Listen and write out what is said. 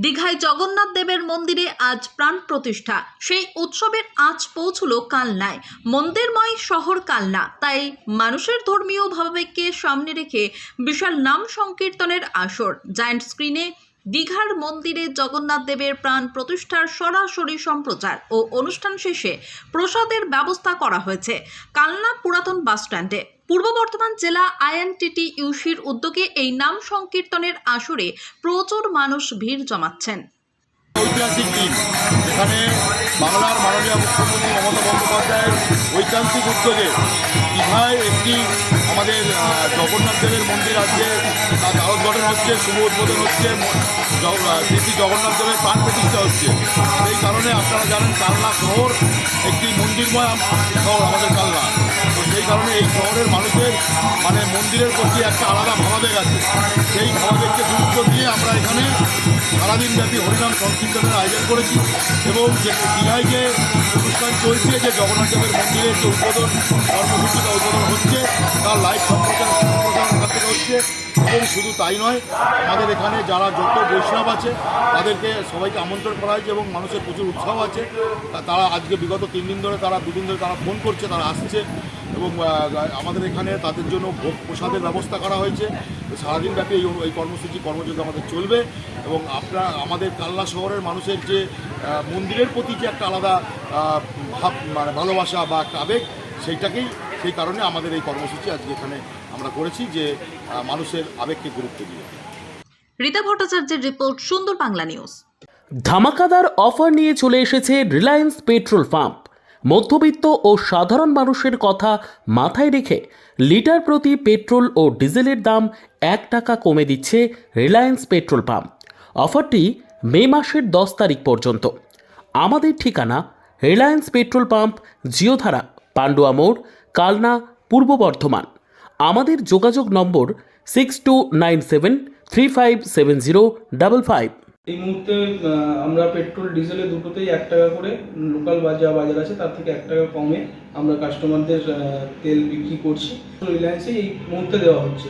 দীঘায় জগন্নাথ দেবের মন্দিরে আজ প্রাণ প্রতিষ্ঠা। সেই উৎসবের আজ পৌঁছলো কালনায়। মন্দিরময় শহর কালনা, তাই মানুষের ধর্মীয় ভাবাবেগকে সামনে রেখে বিশাল নাম সংকীর্তনের আসর। জায়ান্ট স্ক্রিনে দীঘার মন্দিরে জগন্নাথ দেবের প্রাণ প্রতিষ্ঠার সরাসরি সম্প্রচার ও অনুষ্ঠান শেষে প্রসাদের ব্যবস্থা করা হয়েছে কালনা পুরাতন বাসস্ট্যান্ডে। পূর্ব বর্ধমান জেলা INTTUCর উদ্যোগে এই নাম সংকীর্তনের আসরে প্রচুর মানুষ ভিড় জমাচ্ছেন। ঐতিহাসিক দিন, যেখানে বাংলার মাননীয় মুখ্যমন্ত্রী মমতা বন্দ্যোপাধ্যায়ের ঐকান্তিক উদ্যোগে দীঘায় একটি আমাদের জগন্নাথ দেবের মন্দির আজকে তার দ্বারোদ্ঘাটন হচ্ছে, শুভ উদ্বোধন হচ্ছে, শ্রী জগন্নাথ দেবের প্রাণ প্রতিষ্ঠা হচ্ছে। সেই কারণে আপনারা জানেন কালনা শহর একটি মন্দিরময় শহর আমাদের কালনা। তো সেই কারণে এই শহরের মানুষের মন্দিরের প্রতি একটা আলাদা ভাবাবেগ আছে। সেই ভাবাবেগকে গুরুত্ব দিয়ে আমরা এখানে সারাদিনব্যাপী হরিনাম সংকীর্তনের আয়োজন করেছি এবং যে দীঘায় যে অনুষ্ঠান চলছে, যে জগন্নাথ দেবের মন্দিরের যে উদ্বোধন কর্মসূচিটা উদ্বোধন হচ্ছে, তার লাইভ সম্প্রচার এখান থেকে হচ্ছে। এবং শুধু তাই নয়, আমাদের এখানে যারা যত বৈষ্ণব আছে তাদেরকে সবাইকে আমন্ত্রণ করা হয়েছে এবং মানুষের প্রচুর উৎসাহ আছে। তারা আজকে বিগত 3 দিন ধরে দুদিন ধরে তারা ফোন করছে, তারা আসছে এবং আমাদের এখানে তাদের জন্য ভোগ প্রসাদের ব্যবস্থা করা হয়েছে। সারাদিনব্যাপী এই কর্মসূচি কর্মযোগ্য আমাদের চলবে এবং আমাদের কালনা শহরের মানুষের যে মন্দিরের প্রতি যে একটা আলাদা ভাব ভালোবাসা বা একটা আবেগ, সেই কারণে আমাদের এই কর্মসূচি আজকে এখানে আমরা করেছি, যে মানুষের আবেগকে গুরুত্ব দিয়ে। রীতা ভট্টাচার্যের রিপোর্ট, সুন্দর বাংলা নিউজ। ধামাকাদার অফার নিয়ে চলে এসেছে রিলায়েন্স পেট্রোল পাম্প। মধ্যবিত্ত ও সাধারণ মানুষের কথা মাথায় রেখে লিটার প্রতি পেট্রোল ও ডিজেলের দাম 1 টাকা কমে দিচ্ছে রিলায়েন্স পেট্রোল পাম্প। অফারটি মে মাসের 10 তারিখ পর্যন্ত। আমাদের ঠিকানা রিলায়েন্স পেট্রোল পাম্প, জিওধারা, পান্ডুয়া মোড়, কালনা, পূর্ব বর্ধমান। আমাদের যোগাযোগ নম্বর 6297357055। এই মুহূর্তে আমরা পেট্রোল ডিজেলে দুটোতেই 1 টাকা করে, লোকাল বাজার আছে তার থেকে 1 টাকা কমে আমরা কাস্টমারদের তেল বিক্রি করছি। রিলায়েন্সে এই মুহূর্তে দেওয়া হচ্ছে।